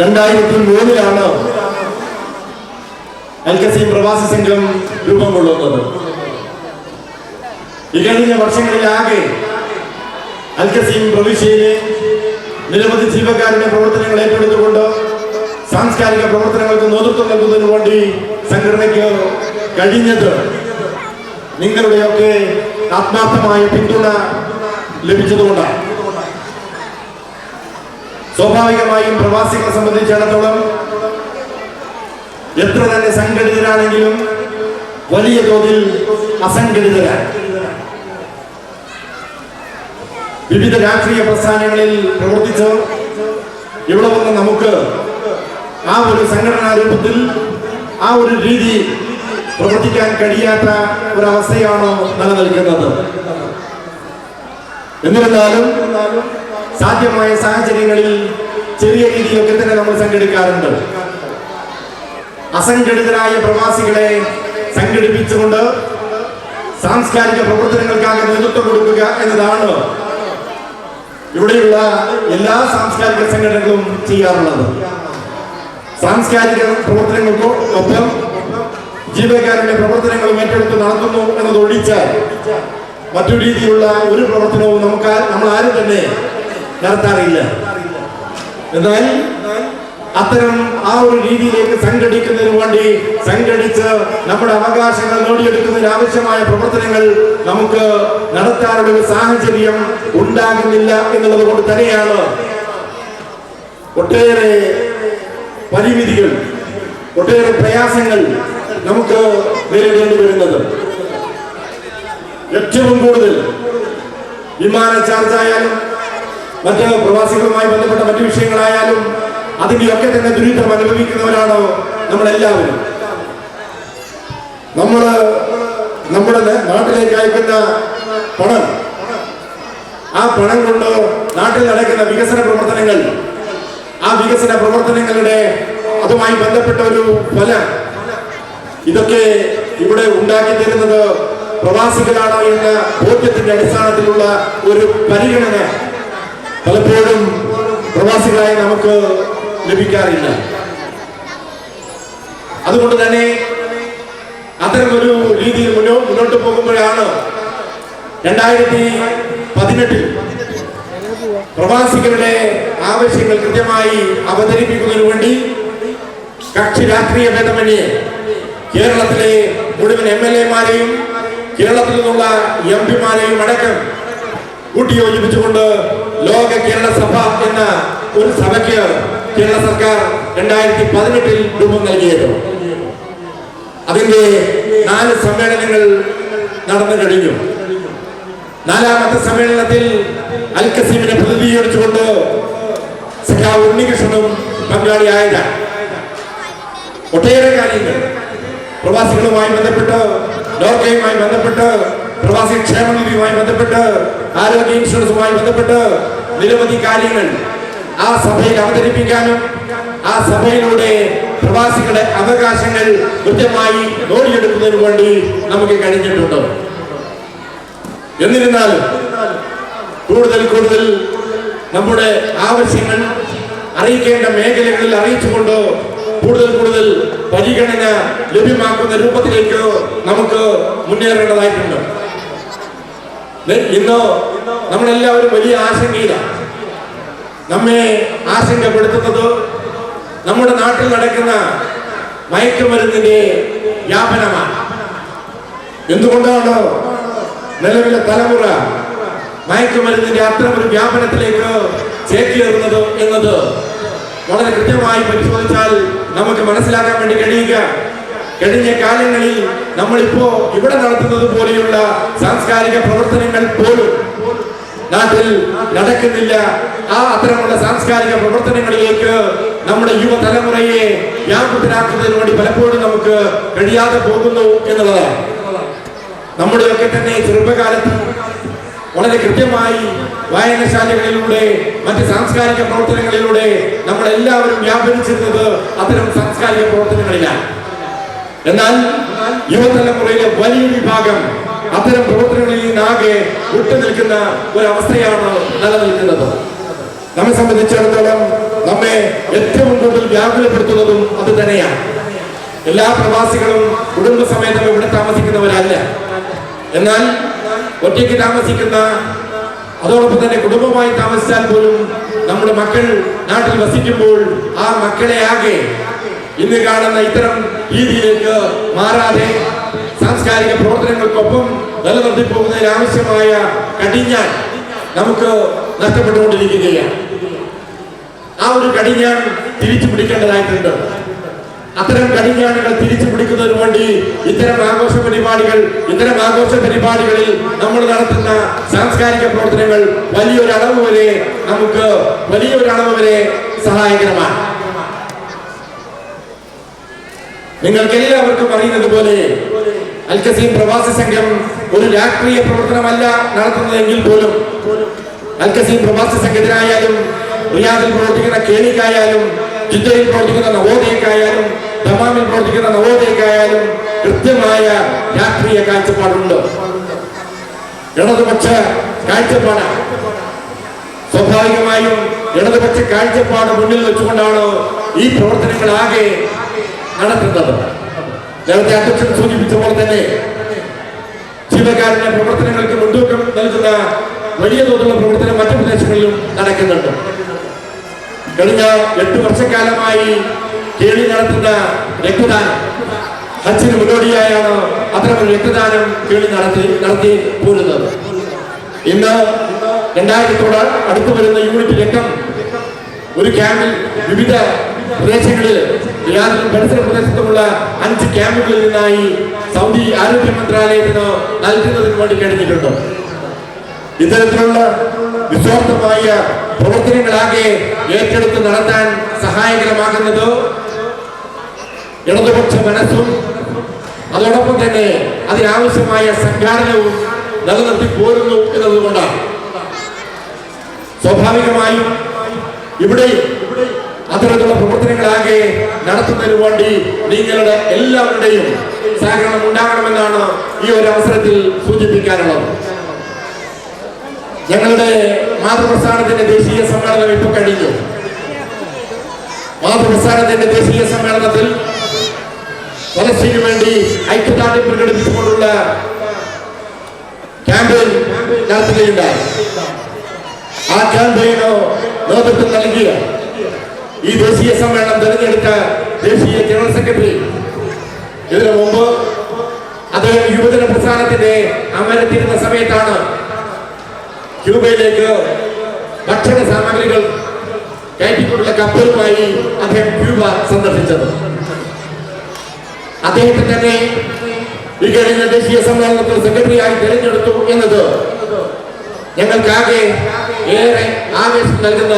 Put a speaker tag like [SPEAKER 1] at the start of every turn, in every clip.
[SPEAKER 1] 2003 അൽകസീം പ്രവാസി സംഘം രൂപം കൊള്ളുന്നത്. ഇക്കഴിഞ്ഞ വർഷങ്ങളിലാകെ അൽകസീം പ്രവിശ്യയിലെ നിരവധി ജീവകാരുണ്യ പ്രവർത്തനങ്ങൾ ഏറ്റെടുത്തുകൊണ്ട് സാംസ്കാരിക പ്രവർത്തനങ്ങൾക്ക് നേതൃത്വം നൽകുന്നതിന് വേണ്ടി സംഘടനയ്ക്ക് കഴിഞ്ഞത് നിങ്ങളുടെയൊക്കെ ആത്മാർത്ഥമായ പിന്തുണ ലഭിച്ചതുകൊണ്ടാണ്. സ്വാഭാവികമായും പ്രവാസികളെ സംബന്ധിച്ചിടത്തോളം എത്ര തന്നെ സംഘടിതരാണെങ്കിലും വലിയ തോതിൽ അസംഘടിതരാണ്. വിവിധ രാഷ്ട്രീയ പ്രസ്ഥാനങ്ങളിൽ പ്രവർത്തിച്ച് ഇവിടെ വന്ന് നമുക്ക് ആ ഒരു സംഘടനാ രൂപത്തിൽ ആ ഒരു രീതി പ്രവർത്തിക്കാൻ കഴിയാത്ത ഒരവസ്ഥയാണ് നിലനിൽക്കുന്നത്. എന്നിരുന്നാലും സാധ്യമായ സാഹചര്യങ്ങളിൽ ചെറിയ രീതിയിലൊക്കെ തന്നെ നമ്മൾ സംഘടിക്കാറുണ്ട്. അസംഘടിതരായ പ്രവാസികളെ സംഘടിപ്പിച്ചുകൊണ്ട് സാംസ്കാരിക പ്രവർത്തനങ്ങൾക്കാകെ നേതൃത്വം കൊടുക്കുക എന്നതാണ് ഇവിടെയുള്ള എല്ലാ സാംസ്കാരിക സംഘടനകളും ചെയ്യാറുള്ളത്. സാംസ്കാരിക പ്രവർത്തനങ്ങൾക്കൊപ്പം ജീവകാരുണ്യ പ്രവർത്തനങ്ങളും ഏറ്റെടുത്ത് നടത്തുന്നു എന്നതൊഴിച്ചാൽ മറ്റു രീതിയിലുള്ള ഒരു പ്രവർത്തനവും നമ്മൾ ആരും തന്നെ നടത്താറില്ല. എന്നാൽ അത്തരം ആ ഒരു രീതിയിലേക്ക് സംഘടിക്കുന്നതിന് വേണ്ടി സംഘടിച്ച് നമ്മുടെ അവകാശങ്ങൾ നേടിയെടുക്കുന്നതിന് ആവശ്യമായ പ്രവർത്തനങ്ങൾ നമുക്ക് നടത്താനുള്ള ഒരു സാഹചര്യം ഉണ്ടാകുന്നില്ല എന്നുള്ളത് കൊണ്ട് തന്നെയാണ് ഒട്ടേറെ പരിമിതികൾ, ഒട്ടേറെ പ്രയാസങ്ങൾ നമുക്ക് നേരിടേണ്ടി വരുന്നത്. ഏറ്റവും കൂടുതൽ വിമാന ചാർജ് ആയാലും മറ്റ് പ്രവാസികളുമായി ബന്ധപ്പെട്ട മറ്റു വിഷയങ്ങളായാലും അതിന്റെയൊക്കെ തന്നെ ദുരിതം അനുഭവിക്കുന്നവരാണ് നമ്മളെല്ലാവരും. നമ്മുടെ നാട്ടിലേക്ക് അയക്കുന്ന പണം, ആ പണം കൊണ്ട് നാട്ടിൽ നടക്കുന്ന വികസന പ്രവർത്തനങ്ങൾ, ആ വികസന പ്രവർത്തനങ്ങളുടെ അതുമായി ബന്ധപ്പെട്ട ഒരു ഫലം, ഇതൊക്കെ ഇവിടെ ഉണ്ടാക്കി തരുന്നത് പ്രവാസികളാണ് എന്ന ബോധ്യത്തിന്റെ അടിസ്ഥാനത്തിലുള്ള ഒരു പരിഗണന പലപ്പോഴും പ്രവാസികളായി നമുക്ക് ലഭിക്കാറില്ല. അതുകൊണ്ട് തന്നെ അത്തരം ഒരു രീതിയിൽ മുന്നോട്ട് പോകുമ്പോഴാണ് 2018 പ്രവാസികളുടെ ആവശ്യങ്ങൾ കൃത്യമായി അവതരിപ്പിക്കുന്നതിന് വേണ്ടി കക്ഷി രാഷ്ട്രീയ ഭേദമന്യേ കേരളത്തിലെ മുഴുവൻ MLA-മാരെയും കേരളത്തിൽ നിന്നുള്ള MP-മാരെയും അടക്കം കൂട്ടിയോജിപ്പിച്ചുകൊണ്ട് ലോക കേരള സഭ എന്ന ഒരു സഭയ്ക്ക് കേരള സർക്കാർ 2018 രൂപം നൽകിയത്. അതിന്റെ 4 സമ്മേളനങ്ങൾ നടന്നു കഴിഞ്ഞു. 4ാമത്തെ സമ്മേളനത്തിൽ അൽകസീമിനെ പ്രതിനിധീകരിച്ചുകൊണ്ട് സഖാവ് ഉണ്ണികൃഷ്ണനും പങ്കാളിയായതാണ്. ഒട്ടേറെ കാര്യങ്ങൾ പ്രവാസികളുമായി ബന്ധപ്പെട്ട്, ലോകയുമായി ബന്ധപ്പെട്ട്, പ്രവാസി ക്ഷേമനിധിയുമായി ബന്ധപ്പെട്ട്, ആരോഗ്യ ഇൻഷുറൻസുമായി ബന്ധപ്പെട്ട് നിരവധി കാര്യങ്ങൾ ആ സഭയിൽ അവതരിപ്പിക്കാനും ആ സഭയിലൂടെ പ്രവാസികളുടെ അവകാശങ്ങൾ കൃത്യമായി നേടിയെടുക്കുന്നതിന് വേണ്ടി നമുക്ക് കഴിഞ്ഞിട്ടുണ്ട്. എന്നിരുന്നാലും കൂടുതൽ നമ്മുടെ ആവശ്യങ്ങൾ അറിയിക്കേണ്ട മേഖലകളിൽ അറിയിച്ചുകൊണ്ട് കൂടുതൽ പരിഗണന ലഭ്യമാക്കുന്ന രൂപത്തിലേക്ക് നമുക്ക് മുന്നേറേണ്ടതായിട്ടുണ്ട്. ഇന്ന് നമ്മളെല്ലാവരും വലിയ ആശങ്കയിലാണ്. നമ്മെ ആശങ്കപ്പെടുത്തുന്നത് നമ്മുടെ നാട്ടിൽ നടക്കുന്ന മയക്കുമരുന്നിന്റെ വ്യാപനമാണ്. എന്തുകൊണ്ടാണ് നിലവിലെ തലമുറ മയക്കുമരുന്നിന്റെ അത്തരമൊരു വ്യാപനത്തിലേക്ക് ചേക്കേറുന്നത് എന്നത് വളരെ കൃത്യമായി പരിശോധിച്ചാൽ നമുക്ക് മനസ്സിലാക്കാൻ വേണ്ടി കഴിയുക. കഴിഞ്ഞ കാലങ്ങളിൽ നമ്മളിപ്പോ ഇവിടെ നടത്തുന്നത് പോലെയുള്ള സാംസ്കാരിക പ്രവർത്തനങ്ങൾ പോലും നാട്ടിൽ നടക്കുന്നില്ല. ആ അത്തരമുള്ള സാംസ്കാരിക പ്രവർത്തനങ്ങളിലേക്ക് നമ്മുടെ യുവതലമുറയെ വ്യാപൃതരാക്കുന്നതിന് വേണ്ടി പലപ്പോഴും നമുക്ക് കഴിയാതെ പോകുന്നു എന്നുള്ളതാണ്. നമ്മുടെയൊക്കെ തന്നെ ചെറുപ്പകാലത്ത് വളരെ കൃത്യമായി വായനശാലകളിലൂടെ മറ്റ് സാംസ്കാരിക പ്രവർത്തനങ്ങളിലൂടെ നമ്മളെല്ലാവരും വ്യാപരിച്ചിരുന്നത് അത്തരം സാംസ്കാരിക പ്രവർത്തനങ്ങളിലാണ്. എന്നാൽ യുവതലമുറയിലെ വലിയ വിഭാഗം അത്തരം പ്രവർത്തനങ്ങളിൽ നിന്നാകെ വിട്ടുനിൽക്കുന്ന ഒരവസ്ഥയാണ് നിലനിൽക്കുന്നത്. നമ്മെ സംബന്ധിച്ചിടത്തോളം നമ്മെ ഏറ്റവും കൂടുതൽ വ്യാകുലപ്പെടുത്തുന്നതും അത് തന്നെയാണ്. എല്ലാ പ്രവാസികളും കുടുംബസമേതം ഇവിടെ താമസിക്കുന്നവരല്ല. എന്നാൽ ഒറ്റയ്ക്ക് താമസിക്കുന്ന, അതോടൊപ്പം തന്നെ കുടുംബമായി താമസിച്ചാൽ പോലും നമ്മുടെ മക്കൾ നാട്ടിൽ വസിക്കുമ്പോൾ ആ മക്കളെ ആകെ ഇന്ന് കാണുന്ന ഇത്തരം രീതിയിലേക്ക് മാറാതെ സാംസ്കാരിക പ്രവർത്തനങ്ങൾക്കൊപ്പം നിലനിർത്തി പോകുന്നതിന് ആവശ്യമായ കടിഞ്ഞാൻ നമുക്ക് നഷ്ടപ്പെട്ടുകൊണ്ടിരിക്കുകയാണ്. ആ ഒരു കടിഞ്ഞാൻ തിരിച്ചു പിടിക്കേണ്ടതായിട്ടുണ്ട്. അത്തരം കടിഞ്ഞാണുകൾ തിരിച്ചു പിടിക്കുന്നതിന് വേണ്ടി ഇത്തരം ആഘോഷ പരിപാടികളിൽ നമ്മൾ നടത്തുന്ന സാംസ്കാരിക പ്രവർത്തനങ്ങൾ വലിയൊരളവ് വരെ സഹായകരമാണ്. നിങ്ങൾക്ക് എല്ലാവർക്കും അറിയുന്നത് പോലെ അൽ ഖസീം പ്രവാസി സംഘം ഒരു രാഷ്ട്രീയ പ്രവർത്തനമല്ല നടത്തുന്നതെങ്കിൽ പോലും അൽ ഖസീം പ്രവാസി സംഘത്തിനായാലും, റിയാദിൽ പ്രവർത്തിക്കുന്ന കേളിക്കായാലും, ജിദ്ദയിൽ പ്രവർത്തിക്കുന്ന നവോദയക്കായാലും, ദമാമിൽ പ്രവർത്തിക്കുന്ന നവോദയക്കായാലും കൃത്യമായ രാഷ്ട്രീയ കാഴ്ചപ്പാടുണ്ട്. ഇടതുപക്ഷ കാഴ്ചപ്പാടാണ്. സ്വാഭാവികമായും ഇടതുപക്ഷ കാഴ്ചപ്പാട് മുന്നിൽ വെച്ചുകൊണ്ടാണ് ഈ പ്രവർത്തനങ്ങളാകെ നടത്തുന്നത്. നേരത്തെ അധ്യക്ഷൻ സൂചിപ്പിച്ച പോലെ തന്നെ ജീവകാരുണ്യ പ്രവർത്തനങ്ങൾക്ക് മുൻതൂക്കം നൽകുന്ന വലിയ തോതിലുള്ള പ്രവർത്തനം മറ്റു പ്രദേശങ്ങളിലും നടക്കുന്നുണ്ട്. കഴിഞ്ഞ 8 വർഷക്കാലമായി കേളി നടത്തുന്ന രക്തദാനം, ഹജ്ജിന് മുന്നോടിയായാണ് അത്തരമൊരു രക്തദാനം കേളി നടത്തി പോരുന്നത്. ഇന്ന് 2000 അടുത്തു വരുന്ന യൂണിറ്റ് രക്തം ഒരു ക്യാമ്പിൽ വിവിധ പ്രദേശങ്ങളിൽ, റിയാദിലും പരിസര പ്രദേശത്തുമുള്ള 5 ക്യാമ്പുകളിൽ നിന്നായി സൗദി ആരോഗ്യ മന്ത്രാലയത്തിന് നൽകുന്നതിന് വേണ്ടി കഴിഞ്ഞിട്ടുണ്ട്. ഇത്തരത്തിലുള്ള നിസ്വാർത്ഥമായ പ്രവർത്തനങ്ങളാകെ ഏറ്റെടുത്ത് നടത്താൻ സഹായകരമാകുന്നത് ഇടതുപക്ഷ മനസ്സും അതോടൊപ്പം തന്നെ അതിനാവശ്യമായ സംഘാടനവും നിലനിർത്തി പോരുന്നു എന്നതുകൊണ്ടാണ്. സ്വാഭാവികമായും ഇവിടെ അത്തരത്തിലുള്ള പ്രവർത്തനങ്ങളാകെ നടത്തുന്നതിന് വേണ്ടി നിങ്ങളുടെ എല്ലാവരുടെയും സഹകരണം ഉണ്ടാകണമെന്നാണ് ഈ ഒരു അവസരത്തിൽ സൂചിപ്പിക്കാനുള്ളത്. ഞങ്ങളുടെ മാതൃപ്രസ്ഥാനത്തിന്റെ ദേശീയ സമ്മേളനം ഇപ്പോൾ കഴിഞ്ഞു. മാതൃപ്രസ്ഥാനത്തിന്റെ ദേശീയ സമ്മേളനത്തിൽ ഫലസ്തീനു വേണ്ടി ഐക്യദാർഢ്യം പ്രകടിപ്പിച്ചുകൊണ്ടുള്ള ക്യാമ്പയിൻ നടത്തുകയുണ്ടായി. ആ ക്യാമ്പയിന് നേതൃത്വം നൽകിയ ഈ ദേശീയ സമ്മേളനം തെരഞ്ഞെടുത്ത ദേശീയ ജനറൽ സെക്രട്ടറി, ഇതിനു മുമ്പ് അദ്ദേഹം യുവജന പ്രസ്ഥാനത്തിന്റെ അമരത്തിരുന്ന സമയത്താണ് ക്യൂബയിലേക്ക് ഭക്ഷണ സാമഗ്രികൾ കയറ്റിക്കൊണ്ടുള്ള കപ്പലുമായി അദ്ദേഹം ക്യൂബ സന്ദർശിച്ചത്. അദ്ദേഹത്തെ തന്നെ ഈ കഴിഞ്ഞ ദേശീയ സമ്മേളനത്തിൽ സെക്രട്ടറിയായി തെരഞ്ഞെടുത്തു എന്നത് ഞങ്ങൾക്കാകെ ഏറെ ആവേശം നൽകുന്ന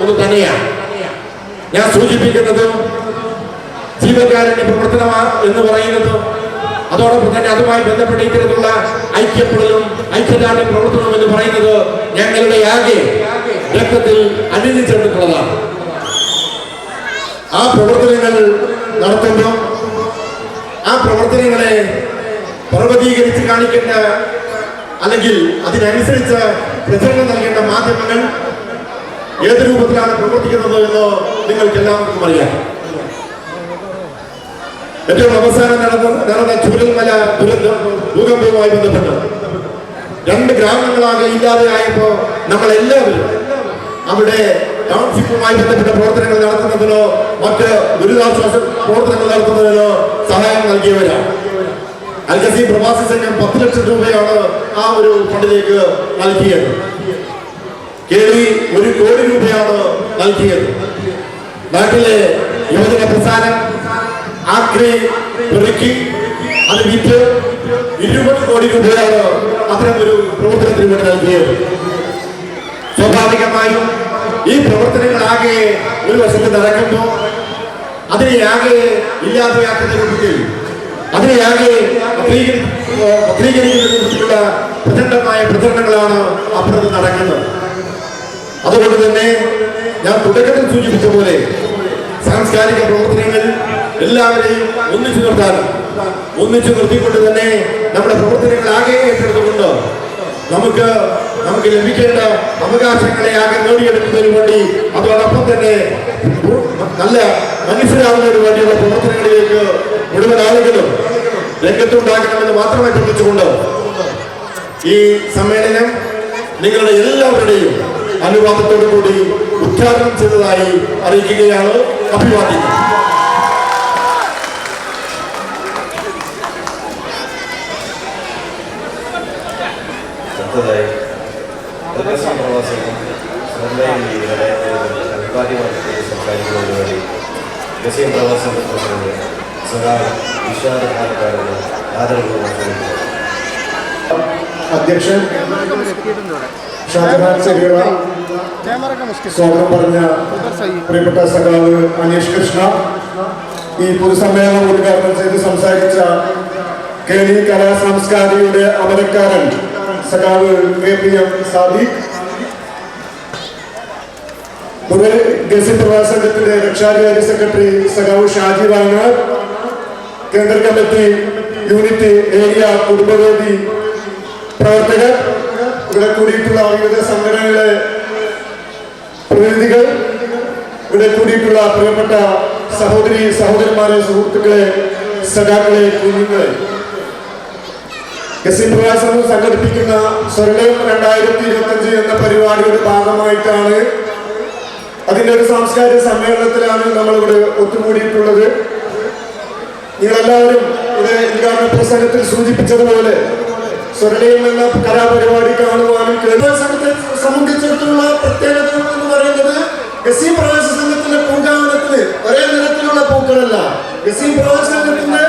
[SPEAKER 1] ഒന്ന് തന്നെയാണ്. ഞാൻ സൂചിപ്പിക്കുന്നത് ജീവകാരുണ്യ പ്രവർത്തനം എന്ന് പറയുന്നത്, അതോടൊപ്പം തന്നെ അതുമായി ബന്ധപ്പെട്ട ഇത്തരത്തിലുള്ള ഐക്യപ്പെടലും ഐക്യദാർഢ്യ പ്രവർത്തനവും എന്ന് പറയുന്നത് ഞങ്ങളുടെ ആകെ രക്തത്തിൽ അണിഞ്ഞിച്ചേർന്നിട്ടുള്ളതാണ്. ആ പ്രവർത്തനങ്ങൾ നടത്തുമ്പോൾ ആ പ്രവർത്തനങ്ങളെ പർവ്വതീകരിച്ച് കാണിക്കേണ്ട, അല്ലെങ്കിൽ അതിനനുസരിച്ച് പ്രചരണം നൽകേണ്ട മാധ്യമങ്ങൾ ഏത് രൂപത്തിലാണ് പ്രവർത്തിക്കുന്നത് എന്ന് നിങ്ങൾക്ക് എല്ലാവർക്കും അറിയാം. ഏറ്റവും അവസാനം നടന്ന ചൂരൽമല ഭൂകമ്പവുമായി ബന്ധപ്പെട്ട് 2 ഗ്രാമങ്ങളാകെ ഇല്ലാതെയായപ്പോ നമ്മളെല്ലാവരും അവിടെ ടൗൺഷിപ്പുമായി ബന്ധപ്പെട്ട പ്രവർത്തനങ്ങൾ നടത്തുന്നതിനോ മറ്റ് ദുരിതാശ്വാസ പ്രവർത്തനങ്ങൾ നടത്തുന്നതിനോ സഹായം നൽകിയവരാണ്. അൽ ഖസീം പ്രവാസി സംഘം 10 ലക്ഷം രൂപയാണ് ആ ഒരു ഫണ്ടിലേക്ക് നൽകിയത്. കേളി 1 കോടി രൂപയാണ് നൽകിയത്. നാട്ടിലെ യുവജന പ്രസ്ഥാനം ആക്രി പെറുക്കി അത് വിറ്റ് 20 കോടി രൂപയാണ് അത്തരം ഒരു പ്രവർത്തനത്തിന് വേണ്ടി നൽകിയത്. സ്വാഭാവികമായും ഈ പ്രവർത്തനങ്ങളാകെ ഒരു വശത്ത് നടക്കുമ്പോൾ അതിനെയാകെ ഇല്ലാതെയാക്കുന്ന രൂപത്തിൽ, അതിനെയാകെ പത്രീകരിക്കുന്ന രൂപത്തിലുള്ള പ്രചണ്ഡമായ പ്രചരണങ്ങളാണ് അപ്പുറത്ത് നടക്കുന്നത്. അതുകൊണ്ട് തന്നെ ഞാൻ തുടക്കത്തിൽ സൂചിപ്പിച്ച പോലെ സാംസ്കാരിക പ്രവർത്തനങ്ങൾ എല്ലാവരെയും ഒന്നിച്ചു നിർത്തിക്കൊണ്ട് തന്നെ നമ്മുടെ പ്രവർത്തനങ്ങൾ ആകെ ഏറ്റെടുത്തുകൊണ്ട് നമുക്ക് ലഭിക്കേണ്ട അവകാശങ്ങളെ ആകെ നേടിയെടുക്കുന്നതിന് വേണ്ടി, അതോടൊപ്പം തന്നെ നല്ല മനസ്സിലാവുന്നതിന് വേണ്ടിയുള്ള പ്രവർത്തനങ്ങളിലേക്ക് മുഴുവൻ ആളുകളും രംഗത്തുണ്ടാകണമെന്ന് മാത്രമേ അഭ്യർത്ഥിച്ചുകൊണ്ട് ഈ സമ്മേളനം നിങ്ങളുടെ എല്ലാവരുടെയും അനുവാദത്തോടു കൂടി ഉദ്ഘാടനം ചെയ്തതായി അറിയിക്കുകയാണ്. അഭിവാദ്യം.
[SPEAKER 2] സംസാരിക്കുന്നതിന് വേണ്ടി ഗസീം പ്രവാസി പ്രസിഡന്റ് സഖാവ് ഇഷാദ് ഖാനക്കാരന് ആദരവ്
[SPEAKER 3] അധ്യക്ഷൻ ഷാജഹാൻ സരീറ, സ്വാഗതം പറഞ്ഞ പ്രിയപ്പെട്ട സഖാവ് അനീഷ് കൃഷ്ണ, ഈ പൊതുസമ്മേളനം ഉദ്ഘാടനം ചെയ്ത് സംസാരിച്ച കേരളീയ കലാ സാംസ്കാരികയുടെ അമരക്കാരൻ സഖാവ് KPM സാദിഖ്, ഗസീം പ്രവാസി സംഘത്തിന്റെ രക്ഷാധികാരി സെക്രട്ടറി സഖാവ് ഷാജി വാങ്ങാർ, കേന്ദ്ര കമ്മിറ്റി യൂണിറ്റ് ഏരിയ കുടുംബവേദി പ്രവർത്തകർ, ഇവിടെ കൂടിയിട്ടുള്ള വിവിധ സംഘടനകളെ പ്രതിനിധികൾ, ഇവിടെ കൂടിയിട്ടുള്ള പ്രിയപ്പെട്ട സഹോദരന്മാരെ, സുഹൃത്തുക്കളെ, സഖാക്കളെ, കുഞ്ഞുങ്ങളെ, ഗസീം പ്രവാസി സംഘടിപ്പിക്കുന്ന സ്വർലയം 2025 എന്ന പരിപാടിയുടെ ഭാഗമായിട്ടാണ്, അതിൻ്റെ ഒരു സാംസ്കാരിക സമ്മേളനത്തിലാണ് നമ്മളിവിടെ ഒത്തുകൂടിയിട്ടുള്ളത്. നിങ്ങളെല്ലാവരും ഇവിടെ ഉദ്ഘാടന പ്രസംഗത്തിൽ സൂചിപ്പിച്ചതുപോലെ സ്വർലയം എന്ന കലാപരിപാടി കാണുവാനും സംഘത്തെ സംബന്ധിച്ചിടത്തോളം പ്രത്യേകത എന്ന് പറയുന്നത്, ഗസീം പ്രവാസി സംഘത്തിന്റെ പൂങ്കാവനത്തിന് ഒരേ നിറത്തിലുള്ള പൂക്കളല്ല. ഗസീം പ്രവാസി സംഘത്തിന്റെ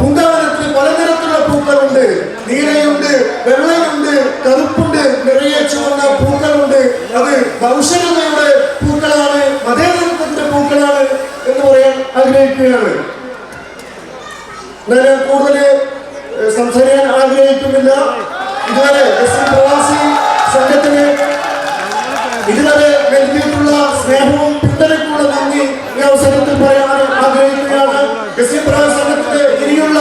[SPEAKER 3] പൂങ്കാവനത്തിന് പല നിറത്തിലുള്ള പൂക്കളുണ്ട്. നീലയുണ്ട്, വെള്ളയുണ്ട്, കറുപ്പുണ്ട്, നിറയെ ചുവന്ന പൂക്കളുണ്ട്. അത് ഭൗഷണതയുടെ പൂക്കളാണ്, മതേതരത്വത്തിന്റെ പൂക്കളാണ് എന്ന് പറയാൻ ആഗ്രഹിക്കുകയാണ്. ഞാൻ കൂടുതൽ സംസാരിക്കാൻ ആഗ്രഹിക്കുന്നില്ല. ഇതുവരെ ഗസീം പ്രവാസി സംഘത്തിന് ഇതുവരെ നൽകിയിട്ടുള്ള സ്നേഹവും പിന്തുണയ്ക്കുള്ള നന്ദി ഈ അവസരത്തിൽ പറയാൻ ആഗ്രഹിക്കുകയാണ്. ഗസീം പ്രവാസി സംഘത്തിന്റെ ഇനിയുള്ള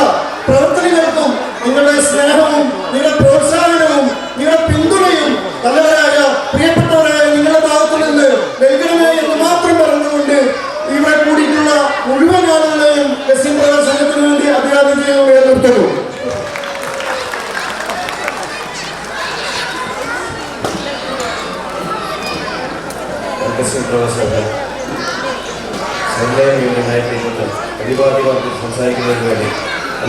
[SPEAKER 3] പ്രവർത്തനങ്ങൾക്കും നിങ്ങളുടെ സ്നേഹവും നിങ്ങളുടെ പ്രോത്സാഹനവും നിങ്ങളുടെ പിന്തുണയും നല്ലവരായ പ്രിയപ്പെട്ടവരായ നിങ്ങളുടെ ഭാഗത്തു നിന്ന് നൽകണമേ എന്ന് മാത്രം പറഞ്ഞുകൊണ്ട് ഇവിടെ കൂടിയിട്ടുള്ള മുഴുവൻ ആളുകളെയും ഗസീം പ്രവാസി സംഘത്തിന് വേണ്ടി അഭിവാദ്യം ചെയ്യുകയാണ് നിർത്തുന്നു.
[SPEAKER 2] ഗസീം പ്രവാസി സമ്മേളനം യൂണിയനായിട്ട് പ്രതിപാദികൾക്ക് സംസാരിക്കുന്നതിന് വേണ്ടി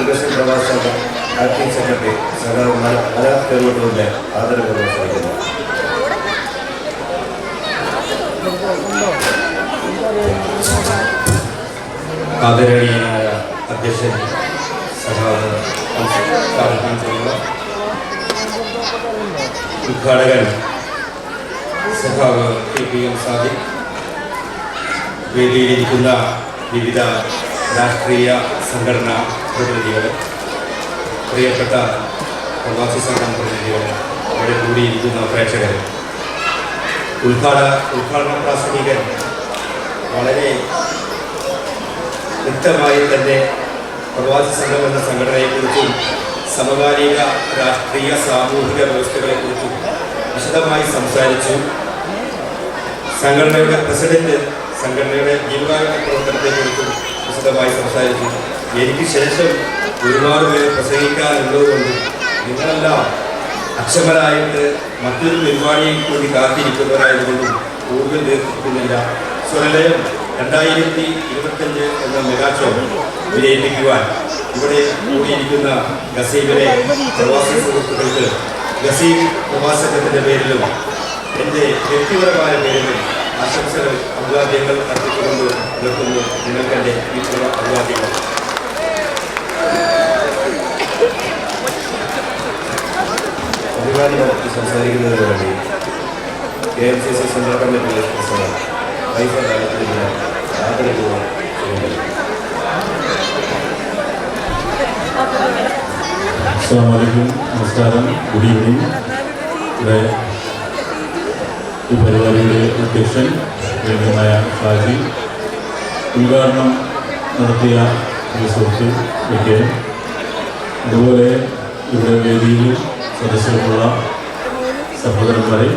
[SPEAKER 2] ഗസീം പ്രവാസി സംഘം ആക്ടിംഗ് സെക്രട്ടറി സഖാവ് മലയാള കേരളത്തിലെ ആദരവ് സംസാരിക്കുന്നു.
[SPEAKER 4] ആദരണീയനായ അധ്യക്ഷൻ സഖാവ് ഉദ്ഘാടകൻ സഖാവ് KPM സാദിഖ്, വേദിയിലിരിക്കുന്ന വിവിധ രാഷ്ട്രീയ സംഘടനാ പ്രതിനിധികൾ, പ്രിയപ്പെട്ട പ്രവാസി സംഘം പ്രതിനിധികൾ, ഇവിടെ കൂടിയിരിക്കുന്ന പ്രേക്ഷകർ, ഉദ്ഘാടന പ്രാസംഗികൻ വളരെ വ്യക്തമായി തന്നെ പ്രവാസി സംഘം എന്ന സംഘടനയെക്കുറിച്ചും സമകാലിക രാഷ്ട്രീയ സാമൂഹിക വ്യവസ്ഥകളെക്കുറിച്ചും വിശദമായി സംസാരിച്ചു. സംഘടനയുടെ പ്രസിഡന്റ് സംഘടനയുടെ ജീവകാരുണ്യ പ്രവർത്തനത്തെക്കുറിച്ചും വിശദമായി സംസാരിച്ചു. എനിക്ക് ശേഷം ഒരുപാട് പേര് പ്രസംഗിക്കാനുള്ളതുകൊണ്ട് നിങ്ങളെല്ലാം അക്ഷമരായിട്ട് മറ്റൊരു പരിപാടിയെ കൂടി കാത്തിരിക്കുന്നവരായതുകൊണ്ടും കൂടുതൽ ദീർഘിപ്പിക്കുന്നില്ല. സ്വർലയം 2025 എന്ന മെഗാഷോ വിജയിപ്പിക്കുവാൻ ഇവിടെ കൂടിയിരിക്കുന്ന ഗസീമിലെ പ്രവാസി സുഹൃത്തുക്കൾക്ക് ഗസീം പ്രവാസത്തിന്റെ പേരിലും എൻ്റെ വ്യക്തിപരമായ പേരിലും ആശംസകൾ, അഭിവാദ്യങ്ങൾ അർപ്പിച്ചുകൊണ്ട് നിർത്തുന്നു. നിങ്ങൾക്കെൻ്റെ വീട്ടിലുള്ള അഭിവാദ്യങ്ങൾ.
[SPEAKER 2] അഭിവാദ്യമൊക്കെ സംസാരിക്കുന്നതിന് വേണ്ടി KMCC central committee president vice കാലത്തിന് ആദരപൂർവ്വം
[SPEAKER 5] അസ്സലാമു നമസ്കാരം, ഗുഡ് ഈവനിങ്. ഇവിടെ ഈ പരിപാടിയുടെ അധ്യക്ഷൻ വേദിയായ ഷാജി, ഉദ്ഘാടനം നടത്തിയ സുഹൃത്ത് വിജയൻ, അതുപോലെ ഇവിടെ വേദിയിൽ സദസ്യർക്കുള്ള സഹോദരന്മാരെ,